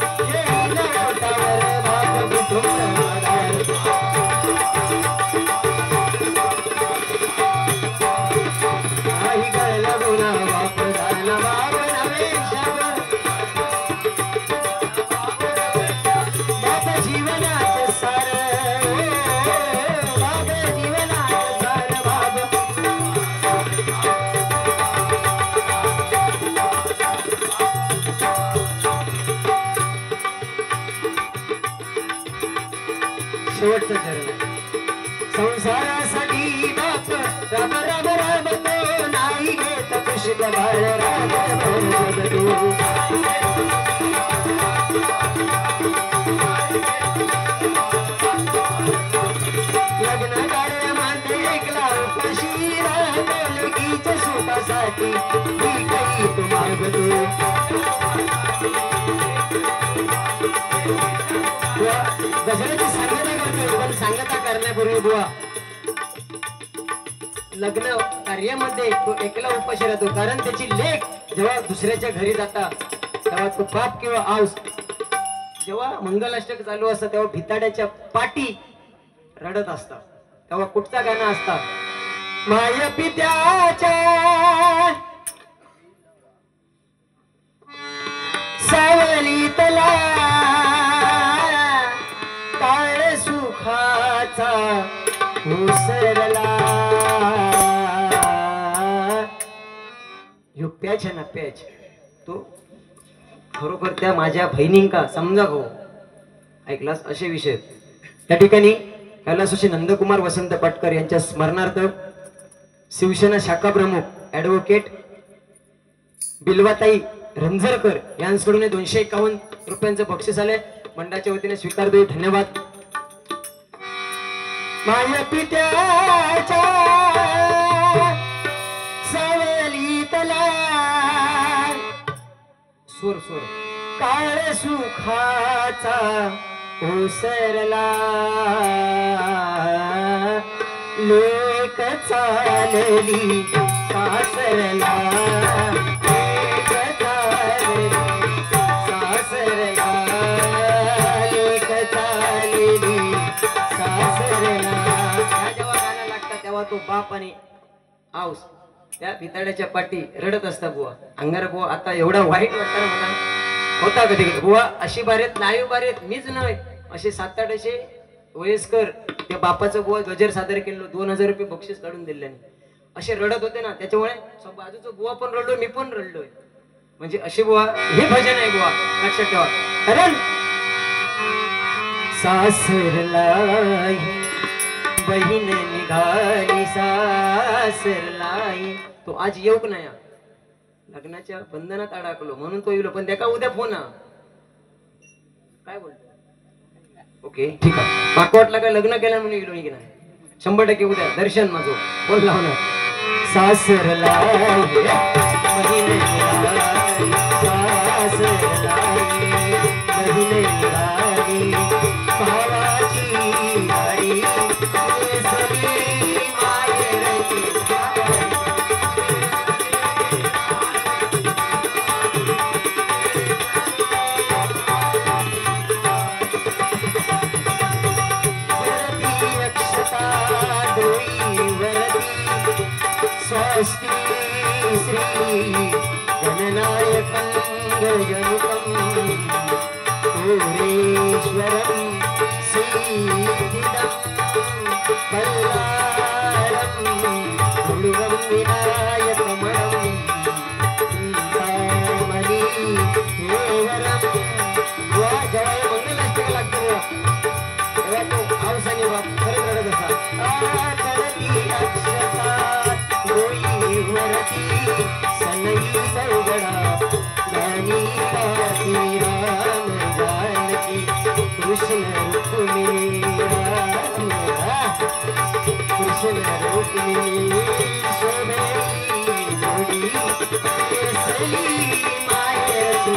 शेवटचं चरण संसारासाठी बाप राम राम राम तो नाही घेत पुष्प बाळ राम लग्न कार्यामध्ये एकला उपाशी राहतीच्या सुखासाठी मी काही तू मागतो. गजराची सांगता करतो, पण सांगता करण्यापूर्वी बुवा लग्न कार्यामध्ये तो एकला उपाशी राहतो. कारण त्याची लेक जेव्हा दुसऱ्याच्या घरी जाता तेव्हा तो बाप किंवा आऊस जेव्हा मंगलाष्टक चालू असतं तेव्हा भिताड्याच्या पाठी रडत असतात तेव्हा कुठचा गाणं असता माय पित्याच्या सावलीतला काळ सुखाचा उसरला ह्यो पॅच आहे ना पॅच तो खरोखर त्या माझ्या बहिणींका समजा गो ऐकलास असे विषय त्या ठिकाणी कैलासवासी नंदकुमार वसंत पाटकर यांच्या स्मरणार्थ शिवसेना शाखा प्रमुख ऍडव्होकेट बिल्वाताई रंजरकर यांच्याकडून 251 रुपयांचं बक्षीस आले मंडळाच्या वतीने स्वीकारतो धन्यवाद माझ्या पित्याच्या सावलीतला सुर सुर काळ सुखाचा ओसरला लेक चालली सासरला लेक चालली सासरला लेक चालली सासरला ह्या जेव्हा गाणं लागतात तेव्हा तो बाप आणि आऊस त्या भिताड्याच्या पाठी रडत असता बुवा अंगार बुवा आता एवढा वाईट वाटतं ना मला होता कधी कधी बुवा अशी बारेत लाईव्ह बारेत मीच नव्हे असे 7-8 असे वयस्कर त्या बापाचं बुवा गजर सादर केलं 2000 रुपये बक्षीस काढून दिले असे रडत होते ना त्याच्यामुळे बाजूचं बुवा पण रडलोय मी पण रडलोय म्हणजे असे बुवा हे भजन आहे बुवा लक्षात ठेवा कारण सासरला बहीण निघाली सासरलाई तो आज येऊक नाही लग्नाच्या बंधनात अडकलो म्हणून तो येलो पण त्याका उद्या फोन काय बोलतो ओके ठीक आहे माका वाटलं काय लग्न केलं म्हणून येलो की नाही 100% उद्या दर्शन माझं फोन लावणार सासरला बहीण निघाली सासरलाई बहीण निघाली भावाची गाडी श्री गणनायकं गजमुखं पुरेश्वरं सिद्धिदं बल्लारं गुरुवं विनायकमणं चिन्तामणि देवरं वा जय मंगलाष्टक लागतो तेव्हा तो आवसानी बाप खरंच रडत असा करती अक्षता वरती सनई सौगडा ज्ञानी काशी राम जानकी कृष्ण रुक्मिणी कृष्ण रुक्मिणी शोभेरी जोडी केसरी मायेची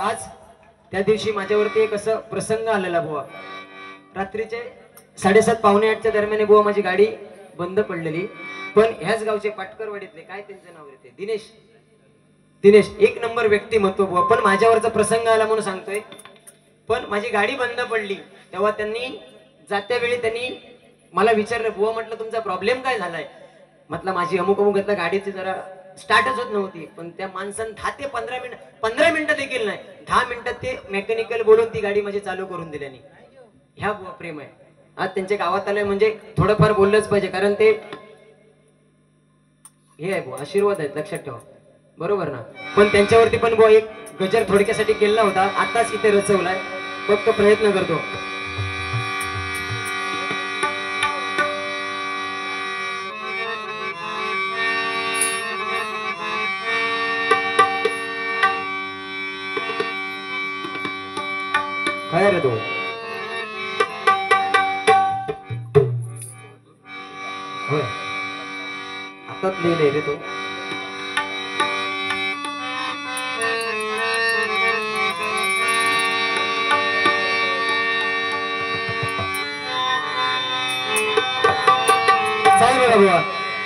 आज त्या दिवशी माझ्यावरती एक असं प्रसंग आलेला बुवा रात्रीचे 7:30 पावणे 8च्या दरम्यान बुवा माझी गाडी बंद पडलेली पण ह्याच गावचे पाटकरवाडीतले काय त्यांचं नाव येते दिनेश 1 नंबर व्यक्तिमत्व बुवा पण माझ्यावरचा प्रसंग आला म्हणून सांगतोय पण माझी गाडी बंद पडली तेव्हा त्यांनी जात्या वेळी त्यांनी मला विचारलं बुवा म्हटलं तुमचा प्रॉब्लेम काय झालाय म्हटलं माझी अमुक घेतला गाडीची जरा स्टार्टच होत नव्हती पण त्या माणसानं 10 ते 15 मिनिटं देखील नाही 10 मिनिटात ते मेकॅनिकल बोलून ती गाडी माझी चालू करून दिल्याने ह्या बुवा प्रेम आहे आज त्यांच्या गावात आलंय म्हणजे थोडंफार बोललंच पाहिजे कारण ते हे आहे बुवा आशीर्वाद आहेत लक्षात ठेवा बरोबर ना पण त्यांच्यावरती पण बुवा एक गजर थोडक्यासाठी केला होता आताच इथे रचवलाय फक्त प्रयत्न करतो काय रे तो होय आताच लिहिलंय रे तो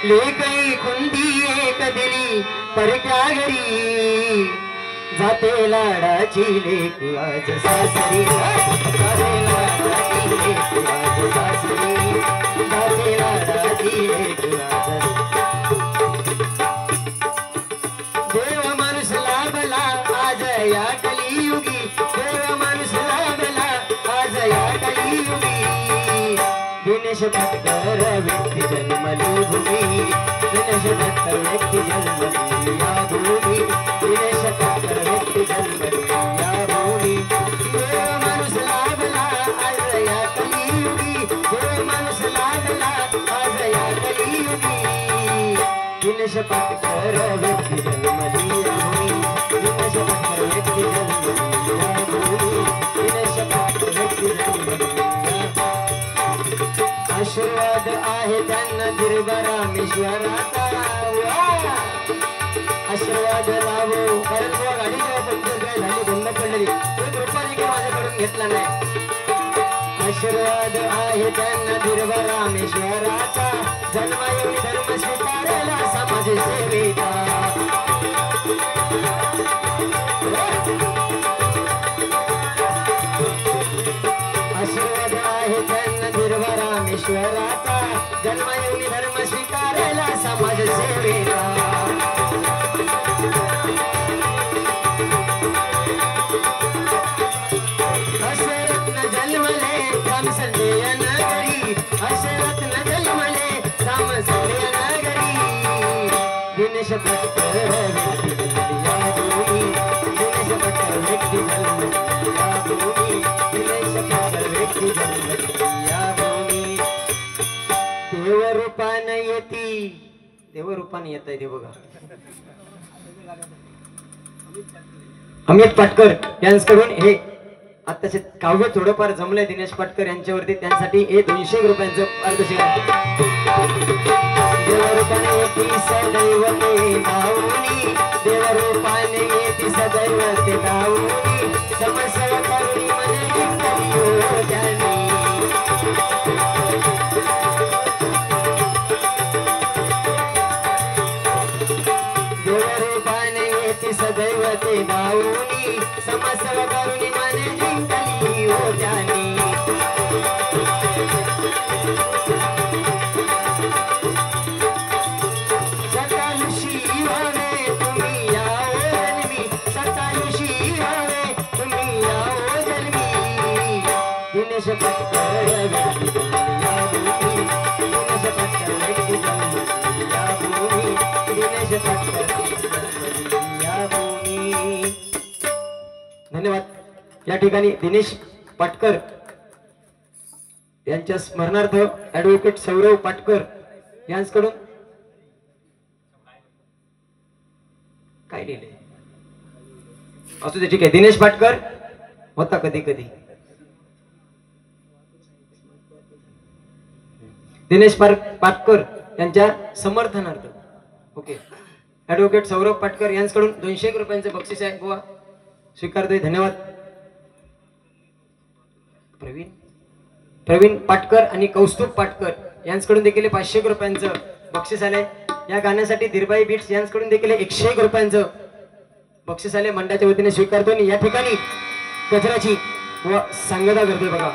ले गई खुंदी एक दिली परक्या घरी जाते लाडाची लेक आज सासरी जाते लाडाची लेक आज सासरी जाते लाडाची लेक आज देव माणूस लाभला आज या कलियुगी देव माणूस लाभला आज या कलियुगी दिनेश भटकर व्यक्ती जन्मली भूमी दिनेश भटकर व्यक्ती जन्मली या भूमी दिनेश भटकर व्यक्ती जन्मली या भूमी देव माणूस लाभला आज या कलियुगी देव माणूस लाभला आज या कलियुगी दिनेश भटकर व्यक्ती जन्मली या भूमी दिनेश भटकर व्यक्ती जन्मली या भूमी दिनेश भटकर व्यक्ती जन्मली आशीर्वाद आहे त्यांना दीर्घ रामेश्वराचा आशीर्वाद लावो कारण बुवा गाडी जेव्हा पंक्चर काय झाली बंद पडलेली एक रुपया देखील माझ्याकडून घेतला नाही आशीर्वाद आहे त्यांना दीर्घ रामेश्वराचा जन्मायोगी धर्म स्वीकारला समाज सेवेचा आशीर्वाद आहे त्यांना दीर्घ रामेश्वराचा जन्मयोगी धर्म स्वीकारला समाज सेवेला असे रत्न जन्मले राम संदेय नगरी असे रत्न जन्मले राम संदेय नगरी दिनेश भटकर व्यक्ती जन्मली या भूमी दिनेश भटकर व्यक्ती जन्मली या भूमी दिनेश भटकर व्यक्ती जन्मली या भूमी देवरूपानं येती देवरूपानं येत आहे ते बघा अमित पाटकर यांच्याकडून हे आताचे काव्य थोडंफार जमलंय दिनेश पाटकर यांच्यावरती त्यांसाठी हे 200 रुपयांचं अर्धशिकार देवरूपाने येती सदैव ते धावूनी देवरूपाने येती सदैव ते धावूनी समस्या करुणी मने हो जानी देवरूपाने येती सदैव ते धावूनी समस्या करुणी मने जिंकली हो जानी दिनेश भटकर व्यक्ती जन्मली या भूमी दिनेश भटकर व्यक्ती जन्मली या भूमी दिनेश भटकर जन्मली या भूमी धन्यवाद या ठिकाणी दिनेश पाटकर यांच्या स्मरणार्थ ऍडव्होकेट सौरव पाटकर यांच्याकडून काय लिहिले असू दे ठीक आहे दिनेश पाटकर होता कधी कधी दिनेश पाटकर यांच्या समर्थनार्थ ओके ऍडव्होकेट सौरभ पाटकर यांच्याकडून 200 रुपयांचे बक्षीस आहे गोवा स्वीकारतोय धन्यवाद प्रवीण पाटकर आणि कौस्तुभ पाटकर यांच्याकडून देखील 500 रुपयांचं बक्षीस आलंय या गाण्यासाठी धीरबाई बीट्स यांच्याकडून देखील 101 रुपयांचं बक्षीस आले मंडळाच्या वतीने स्वीकारतो आणि या ठिकाणी गजराची व सांगता करतोय बघा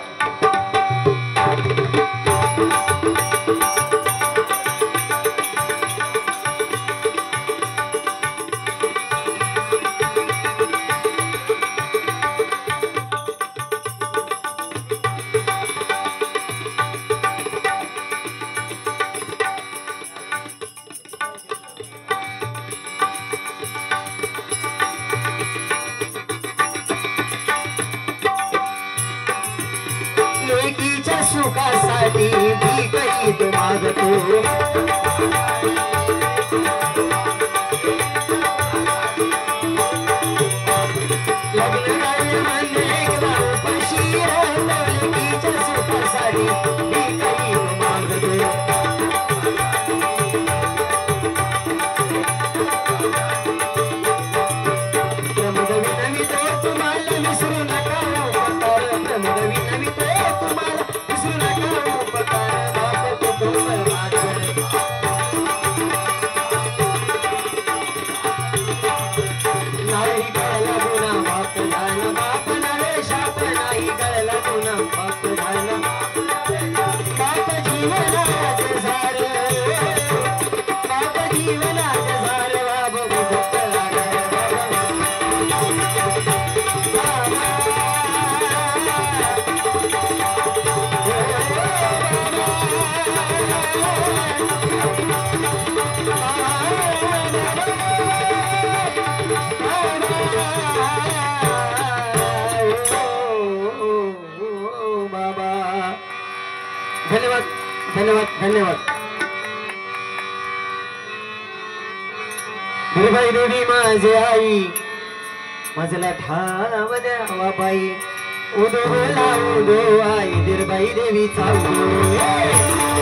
सुखासाठी भीक मागतो लग्न कार्य म्हणजे उपाशी लेकीच्या सुखासाठी भीक मागतो प्रमोद विनवितो तुम्हाला विसरू नका प्रमोद विनवितो तुम्हाला विसरू नका उपकार बाप कुटुंब माझं धन्यवाद धन्यवाद. दुर्बाई देवी माझी आई माझला ठाव द्यावा बाई. उदो बोला उदो आई दुर्बाई देवी चालू